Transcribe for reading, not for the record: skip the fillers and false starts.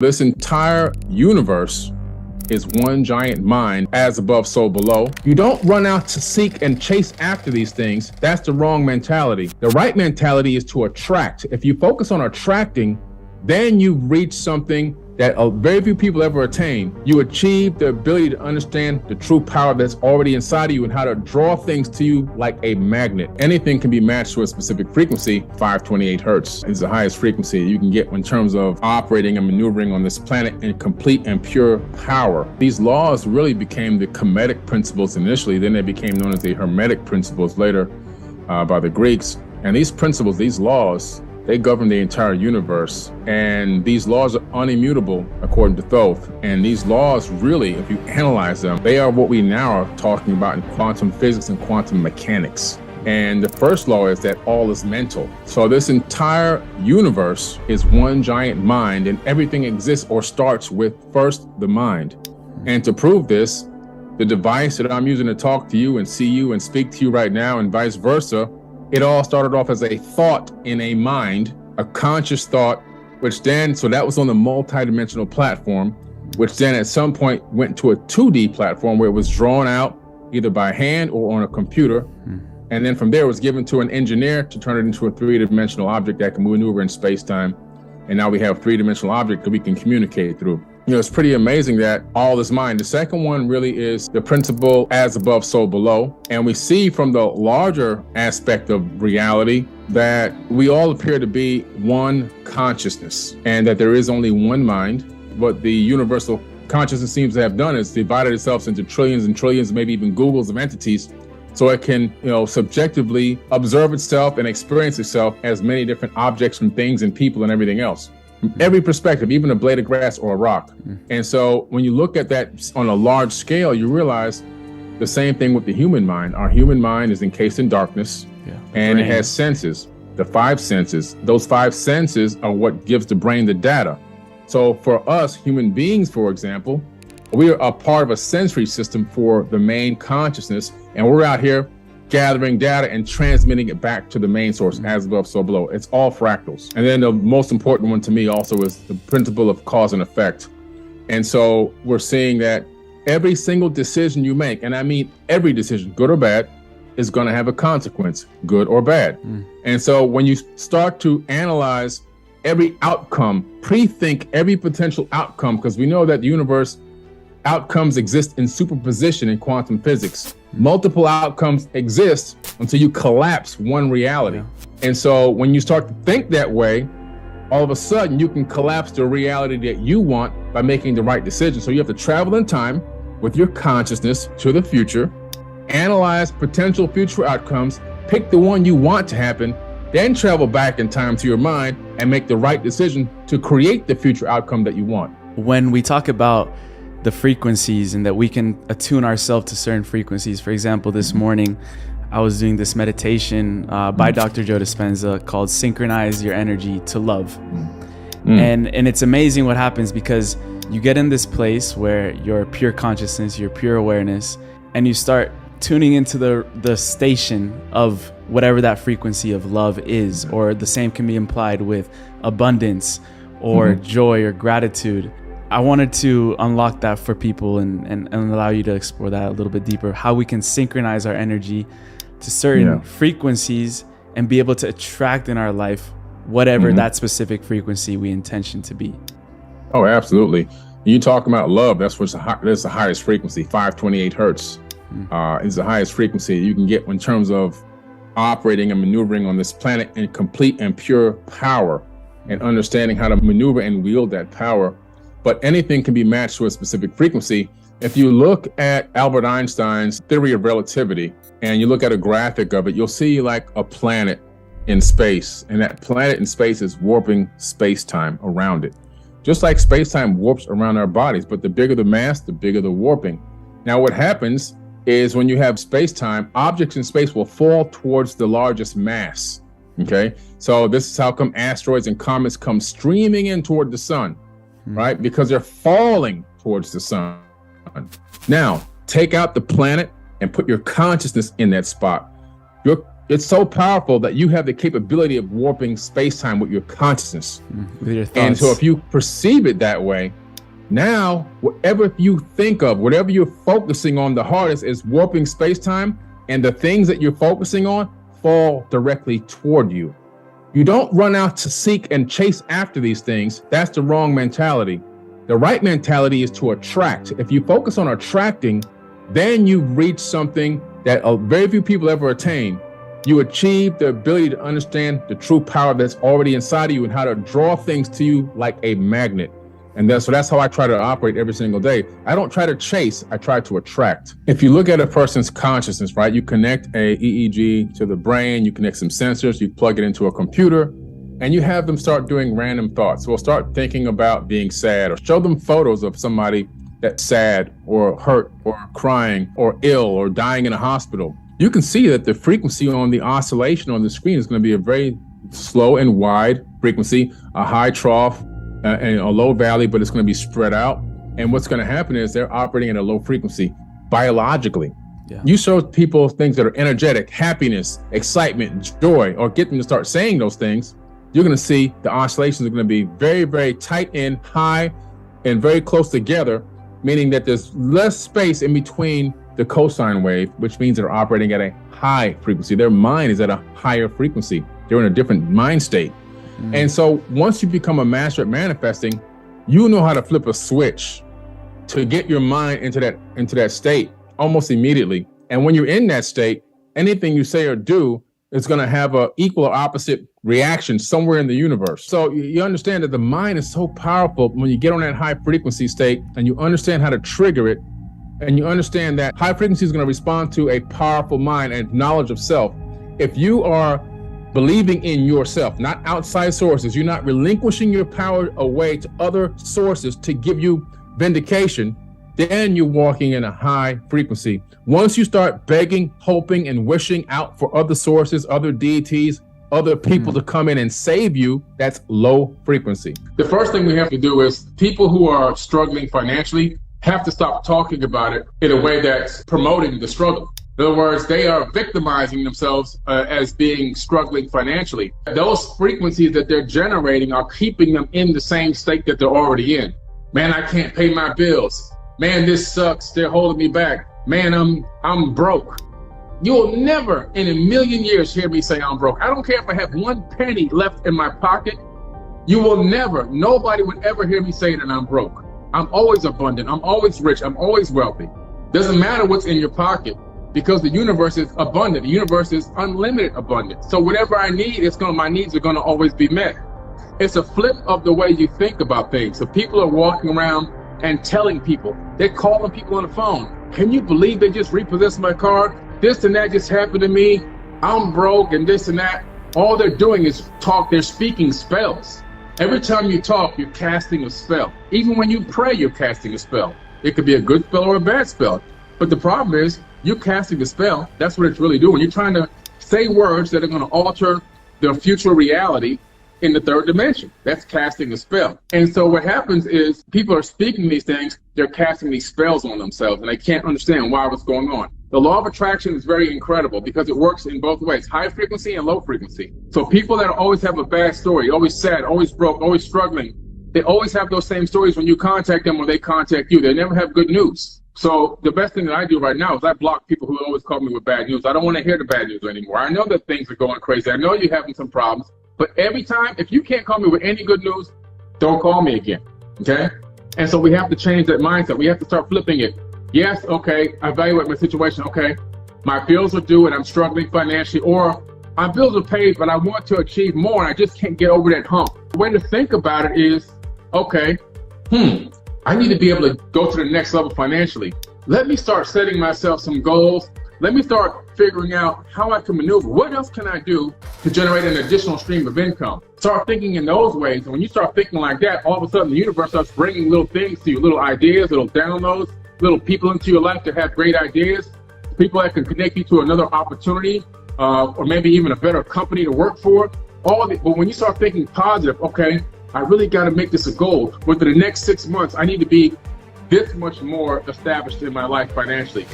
This entire universe is one giant mind, as above, so below. You don't run out to seek and chase after these things. That's the wrong mentality. The right mentality is to attract. If you focus on attracting, then you reach something that very few people ever attain. You achieve the ability to understand the true power that's already inside of you and how to draw things to you like a magnet. Anything can be matched to a specific frequency. 528 hertz is the highest frequency you can get in terms of operating and maneuvering on this planet in complete and pure power. These laws really became the Kemetic principles initially, then they became known as the Hermetic principles later by the Greeks. And these principles, these laws, they govern the entire universe, and these laws are unimmutable according to Thoth. And these laws really, if you analyze them, they are what we now are talking about in quantum physics and quantum mechanics. And the first law is that all is mental. So this entire universe is one giant mind, and everything exists or starts with first the mind. And to prove this, the device that I'm using to talk to you and see you and speak to you right now and vice versa, it all started off as a thought in a mind, a conscious thought, which then, so that was on the multidimensional platform, which then at some point went to a 2D platform where it was drawn out either by hand or on a computer. And then from there it was given to an engineer to turn it into a 3-dimensional object that can maneuver in space-time. And now we have a 3-dimensional object that we can communicate through. You know, it's pretty amazing that all is mind. The second one really is the principle as above, so below. And we see from the larger aspect of reality that we all appear to be one consciousness and that there is only one mind. What the universal consciousness seems to have done is divided itself into trillions and trillions, maybe even Googles of entities, so it can, subjectively observe itself and experience itself as many different objects and things and people and everything else. From every perspective, even a blade of grass or a rock. And so when you look at that on a large scale, you realize the same thing with the human mind. Our human mind is encased in darkness, and it has senses, the 5 senses. Those 5 senses are what gives the brain the data. So for us human beings, for example, we are a part of a sensory system for the main consciousness, and we're out here gathering data and transmitting it back to the main source, as above, so below. It's all fractals. And then the most important one to me also is the principle of cause and effect. And so we're seeing that every single decision you make, and I mean every decision, good or bad, is going to have a consequence, good or bad. And so when you start to analyze every outcome, pre-think every potential outcome, because we know that the universe outcomes exist in superposition in quantum physics. Multiple outcomes exist until you collapse one reality. And so when you start to think that way, all of a sudden you can collapse the reality that you want by making the right decision. So you have to travel in time with your consciousness to the future, analyze potential future outcomes, pick the one you want to happen, then travel back in time to your mind and make the right decision to create the future outcome that you want. When we talk about the frequencies and that we can attune ourselves to certain frequencies. For example, this morning I was doing this meditation by Dr. Joe Dispenza called Synchronize Your Energy to Love. And it's amazing what happens, because you get in this place where your pure consciousness, your pure awareness, and you start tuning into the station of whatever that frequency of love is, or the same can be implied with abundance or joy or gratitude. I wanted to unlock that for people and allow you to explore that a little bit deeper, how we can synchronize our energy to certain frequencies and be able to attract in our life whatever that specific frequency we intention to be. Oh, absolutely. You talk about love, that's the highest frequency. 528 hertz is the highest frequency you can get in terms of operating and maneuvering on this planet in complete and pure power and understanding how to maneuver and wield that power. But anything can be matched to a specific frequency. If you look at Albert Einstein's theory of relativity and you look at a graphic of it, you'll see like a planet in space, and that planet in space is warping space-time around it. Just like space-time warps around our bodies, but the bigger the mass, the bigger the warping. Now what happens is when you have space-time, objects in space will fall towards the largest mass, okay? So this is how come asteroids and comets come streaming in toward the sun. Right? Because they're falling towards the sun. Now, take out the planet and put your consciousness in that spot. Your It's so powerful that you have the capability of warping space-time with your consciousness. With your thoughts. And so if you perceive it that way, now whatever you think of, whatever you're focusing on the hardest is warping space-time, and the things that you're focusing on fall directly toward you. You don't run out to seek and chase after these things. That's the wrong mentality. The right mentality is to attract. If you focus on attracting, then you reach something that very few people ever attain. You achieve the ability to understand the true power that's already inside of you and how to draw things to you like a magnet. And so that's how I try to operate every single day. I don't try to chase, I try to attract. If you look at a person's consciousness, right, you connect a EEG to the brain, you connect some sensors, you plug it into a computer, and you have them start doing random thoughts. We'll start thinking about being sad, or show them photos of somebody that's sad or hurt or crying or ill or dying in a hospital. You can see that the frequency on the oscillation on the screen is going to be a very slow and wide frequency, a high trough and a low valley, but it's going to be spread out. And what's going to happen is they're operating at a low frequency biologically. Yeah. You show people things that are energetic, happiness, excitement, joy, or get them to start saying those things, you're going to see the oscillations are going to be very, very tight and high and very close together, meaning that there's less space in between the cosine wave, which means they're operating at a high frequency. Their mind is at a higher frequency. They're in a different mind state. And so once you become a master at manifesting, you know how to flip a switch to get your mind into that state almost immediately. And when you're in that state, anything you say or do is going to have an equal or opposite reaction somewhere in the universe. So you understand that the mind is so powerful when you get on that high frequency state and you understand how to trigger it, and you understand that high frequency is going to respond to a powerful mind and knowledge of self. If you are believing in yourself, not outside sources, you're not relinquishing your power away to other sources to give you vindication, then you're walking in a high frequency. Once you start begging, hoping, and wishing out for other sources, other deities, other people to come in and save you, that's low frequency. The first thing we have to do is people who are struggling financially have to stop talking about it in a way that's promoting the struggle. In other words, they are victimizing themselves as being struggling financially. Those frequencies that they're generating are keeping them in the same state that they're already in. Man, I can't pay my bills. Man, this sucks. They're holding me back. Man, I'm broke. You'll never in a million years hear me say I'm broke. I don't care if I have 1 penny left in my pocket. You will never, nobody would ever hear me say that I'm broke. I'm always abundant. I'm always rich. I'm always wealthy. Doesn't matter what's in your pocket, because the universe is abundant. The universe is unlimited abundant. So whatever I need, my needs are going to always be met. It's a flip of the way you think about things. So people are walking around and telling people, they're calling people on the phone. Can you believe they just repossessed my car? This and that just happened to me. I'm broke and this and that. All they're doing is talk. They're speaking spells. Every time you talk, you're casting a spell. Even when you pray, you're casting a spell. It could be a good spell or a bad spell. But the problem is, you're casting a spell. That's what it's really doing. You're trying to say words that are going to alter their future reality in the third dimension. That's casting a spell. And so what happens is people are speaking these things, they're casting these spells on themselves, and they can't understand what's going on. The law of attraction is very incredible because it works in both ways, high frequency and low frequency. So people that always have a bad story, always sad, always broke, always struggling, they always have those same stories when you contact them or they contact you. They never have good news. So the best thing that I do right now is I block people who always call me with bad news. I don't want to hear the bad news anymore. I know that things are going crazy. I know you're having some problems. But every time, if you can't call me with any good news, don't call me again, okay? And so we have to change that mindset. We have to start flipping it. Yes, okay, I evaluate my situation. Okay, my bills are due and I'm struggling financially, or my bills are paid, but I want to achieve more and I just can't get over that hump. The way to think about it is, okay, I need to be able to go to the next level financially. Let me start setting myself some goals. Let me start figuring out how I can maneuver. What else can I do to generate an additional stream of income? Start thinking in those ways. And when you start thinking like that, all of a sudden the universe starts bringing little things to you, little ideas, little downloads, little people into your life that have great ideas, people that can connect you to another opportunity, or maybe even a better company to work for. But when you start thinking positive, okay, I really got to make this a goal. Within the next 6 months, I need to be this much more established in my life financially.